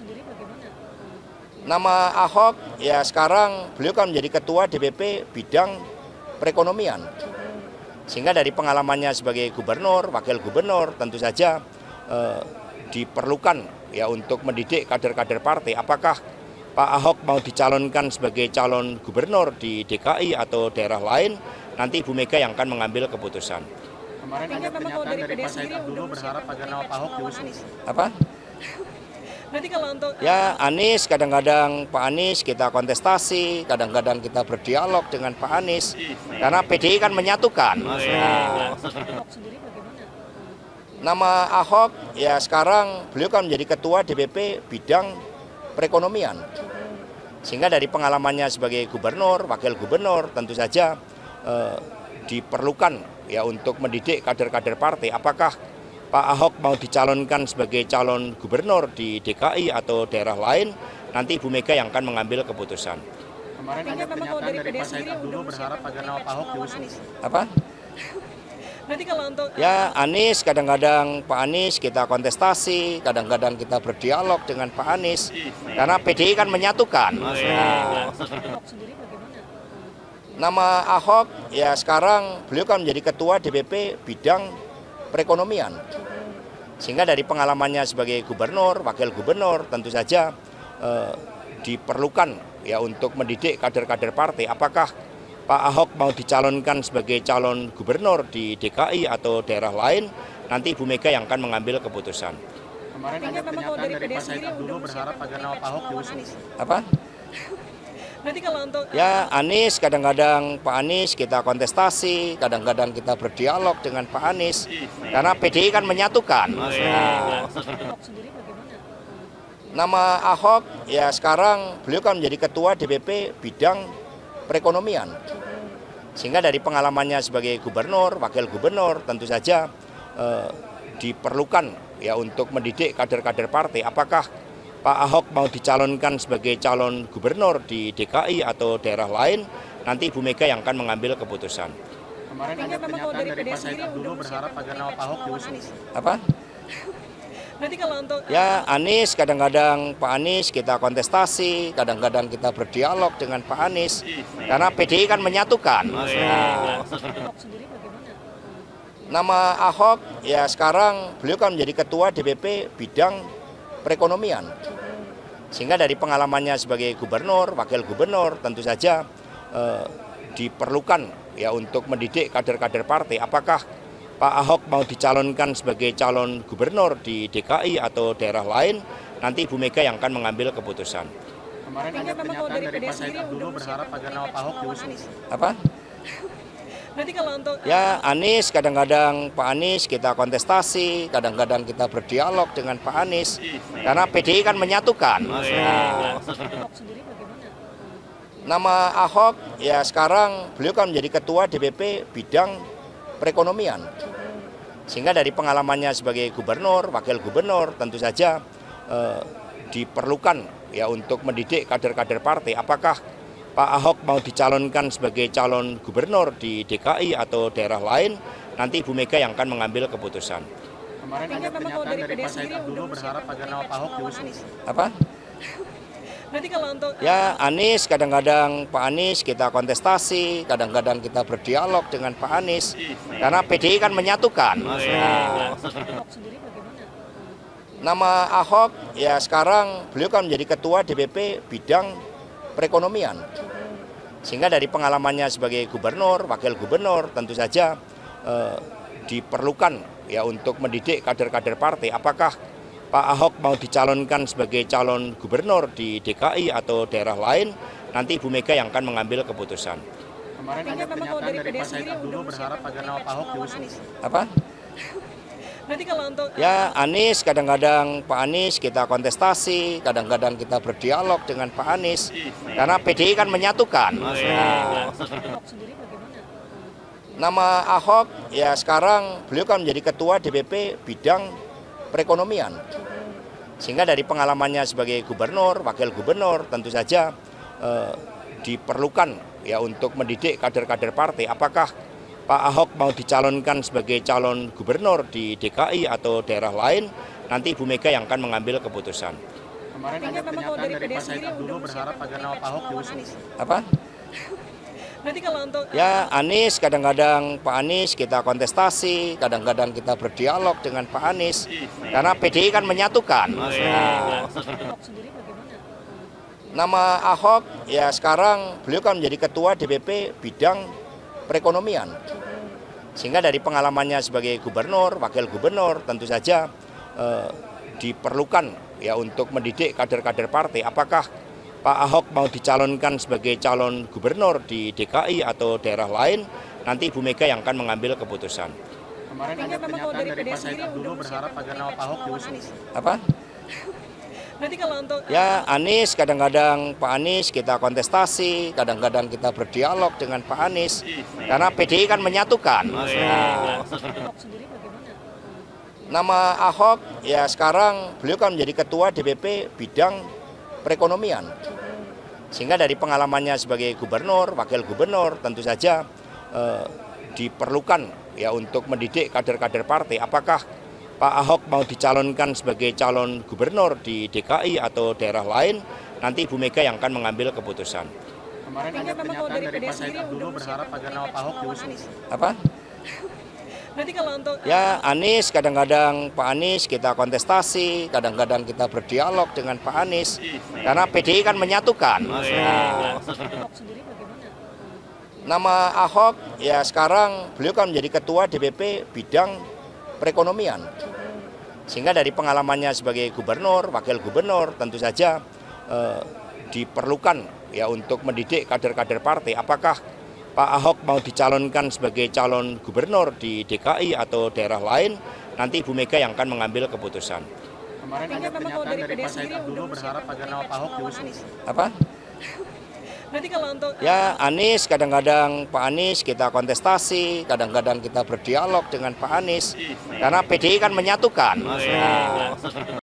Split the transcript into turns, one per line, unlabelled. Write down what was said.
sendiri bagaimana?
Nama Ahok ya sekarang beliau kan menjadi ketua DPP bidang perekonomian. Sehingga dari pengalamannya sebagai gubernur, wakil gubernur tentu saja diperlukan ya untuk mendidik kader-kader partai. Apakah Pak Ahok mau dicalonkan sebagai calon gubernur di DKI atau daerah lain, nanti Ibu Mega yang akan mengambil keputusan.
Kemarin ada pernyataan dari Pak Said Abdul berharap agar nama Pak Ahok diusung.
Apa?
Nanti kalau untuk
Ya Anies, kadang-kadang Pak Anies kita kontestasi, kadang-kadang kita berdialog dengan Pak Anies, karena PDI kan menyatukan. Nah,
Ahok sendiri bagaimana?
nama Ahok ya sekarang beliau kan menjadi ketua DPP bidang perekonomian. Sehingga dari pengalamannya sebagai gubernur, wakil gubernur tentu saja diperlukan ya untuk mendidik kader-kader partai. Apakah Pak Ahok mau dicalonkan sebagai calon gubernur di DKI atau daerah lain, nanti Ibu Mega yang akan mengambil keputusan.
Kemarin ada pernyataan dari Pak Said Abdul berharap agar nama Pak Ahok diusung.
Apa?
Nanti kalau untuk
Ya Anies, kadang-kadang Pak Anies kita kontestasi, kadang-kadang kita berdialog dengan Pak Anies, karena PDI kan menyatukan. Nah,
Ahok sendiri bagaimana?
nama Ahok ya sekarang beliau kan menjadi ketua DPP bidang perekonomian. Sehingga dari pengalamannya sebagai gubernur, wakil gubernur tentu saja diperlukan ya untuk mendidik kader-kader partai. Apakah Pak Ahok mau dicalonkan sebagai calon gubernur di DKI atau daerah lain, nanti Ibu Mega yang akan mengambil keputusan.
Kemarin ada pernyataan dari Pak Said Abdul berharap agar nama Pak Ahok diusung.
Apa?
Nanti kalau untuk
Ya Anies, kadang-kadang Pak Anies kita kontestasi, kadang-kadang kita berdialog dengan Pak Anies, karena PDI kan menyatukan. Nah,
Ahok sendiri bagaimana?
nama Ahok ya sekarang beliau kan menjadi ketua DPP bidang perekonomian. Sehingga dari pengalamannya sebagai gubernur, wakil gubernur tentu saja diperlukan ya untuk mendidik kader-kader partai. Apakah Pak Ahok mau dicalonkan sebagai calon gubernur di DKI atau daerah lain, nanti Ibu Mega yang akan mengambil keputusan.
Kemarin ada pernyataan dari Pak Said Abdul berharap agar nama Pak Ahok diusung.
Apa?
Nanti kalau untuk
Ya Anies, kadang-kadang Pak Anies kita kontestasi, kadang-kadang kita berdialog dengan Pak Anies, karena PDI kan menyatukan. Nah,
Ahok sendiri bagaimana?
nama Ahok ya sekarang beliau kan menjadi ketua DPP bidang perekonomian. Sehingga dari pengalamannya sebagai gubernur, wakil gubernur tentu saja diperlukan ya untuk mendidik kader-kader partai. Apakah Pak Ahok mau dicalonkan sebagai calon gubernur di DKI atau daerah lain, nanti Ibu Mega yang akan mengambil keputusan.
Kemarin ada pernyataan dari Pak Said Abdul berharap agar nama Pak Ahok diusung.
Apa?
Nanti kalau untuk
Ya Anies, kadang-kadang Pak Anies kita kontestasi, kadang-kadang kita berdialog dengan Pak Anies, karena PDI kan menyatukan. Nah,
Ahok sendiri bagaimana?
nama Ahok ya sekarang beliau kan menjadi ketua DPP bidang perekonomian. Sehingga dari pengalamannya sebagai gubernur, wakil gubernur tentu saja diperlukan ya untuk mendidik kader-kader partai. Apakah Pak Ahok mau dicalonkan sebagai calon gubernur di DKI atau daerah lain, nanti Ibu Mega yang akan mengambil keputusan.
Kemarin ada pernyataan dari Pak Said Abdul berharap agar nama Pak Ahok diusung.
Apa?
Nanti kalau untuk
Ya Anies, kadang-kadang Pak Anies kita kontestasi, kadang-kadang kita berdialog dengan Pak Anies, karena PDI kan menyatukan. Nah,
Ahok sendiri bagaimana?
nama Ahok ya sekarang beliau kan menjadi ketua DPP bidang perekonomian. Sehingga dari pengalamannya sebagai gubernur, wakil gubernur tentu saja diperlukan ya untuk mendidik kader-kader partai. Apakah Pak Ahok mau dicalonkan sebagai calon gubernur di DKI atau daerah lain, nanti Ibu Mega yang akan mengambil keputusan.
Kemarin ada pernyataan dari Pak Said Abdul berharap agar nama Pak Ahok diusung.
Apa?
Nanti kalau untuk
Ya Anies, kadang-kadang Pak Anies kita kontestasi, kadang-kadang kita berdialog dengan Pak Anies, karena PDI kan menyatukan. Nah,
Ahok sendiri bagaimana?
nama Ahok ya sekarang beliau kan menjadi ketua DPP bidang perekonomian. Sehingga dari pengalamannya sebagai gubernur, wakil gubernur tentu saja diperlukan ya untuk mendidik kader-kader partai. Apakah Pak Ahok mau dicalonkan sebagai calon gubernur di DKI atau daerah lain, nanti Ibu Mega yang akan mengambil keputusan.
Kemarin ada pernyataan dari Pak Said Abdullah berharap agar nama Pak Ahok diusung.
Apa?
Nanti kalau untuk
Ya Anies, kadang-kadang Pak Anies kita kontestasi, kadang-kadang kita berdialog dengan Pak Anies, karena PDI kan menyatukan. Nah,
Ahok sendiri bagaimana?
nama Ahok ya sekarang beliau kan menjadi ketua DPP bidang perekonomian. Sehingga dari pengalamannya sebagai gubernur, wakil gubernur tentu saja diperlukan ya untuk mendidik kader-kader partai. Apakah Pak Ahok mau dicalonkan sebagai calon gubernur di DKI atau daerah lain, nanti Ibu Mega yang akan mengambil keputusan.
Kemarin ada pernyataan dari Pak Said Abdullah berharap agar nama Pak Ahok diusung.
Apa?
Nanti kalau untuk
Ya Anies, kadang-kadang Pak Anies kita kontestasi, kadang-kadang kita berdialog dengan Pak Anies, karena PDI kan menyatukan. Nah,
Ahok sendiri bagaimana?
nama Ahok ya sekarang beliau kan menjadi ketua DPP bidang perekonomian. Sehingga dari pengalamannya sebagai gubernur, wakil gubernur tentu saja diperlukan ya untuk mendidik kader-kader partai. Apakah Pak Ahok mau dicalonkan sebagai calon gubernur di DKI atau daerah lain, nanti Ibu Mega yang akan mengambil keputusan.
Kemarin ada pernyataan dari Pak Said Abdullah berharap agar nama Pak Ahok diusung.
Apa?
Nanti kalau untuk
Ya Anies, kadang-kadang Pak Anies kita kontestasi, kadang-kadang kita berdialog dengan Pak Anies, karena PDI kan menyatukan. Nah,
Ahok sendiri bagaimana?
nama Ahok ya sekarang beliau kan menjadi ketua DPP bidang perekonomian. Sehingga dari pengalamannya sebagai gubernur, wakil gubernur tentu saja diperlukan ya untuk mendidik kader-kader partai. Apakah Pak Ahok mau dicalonkan sebagai calon gubernur di DKI atau daerah lain, nanti Ibu Mega yang akan mengambil keputusan.
Kemarin ada pernyataan dari Pak Said Abdullah berharap agar nama Pak Ahok diusung.
Apa?
Nanti kalau untuk
Ya Anies, kadang-kadang Pak Anies kita kontestasi, kadang-kadang kita berdialog dengan Pak Anies, karena PDI kan menyatukan. Nah,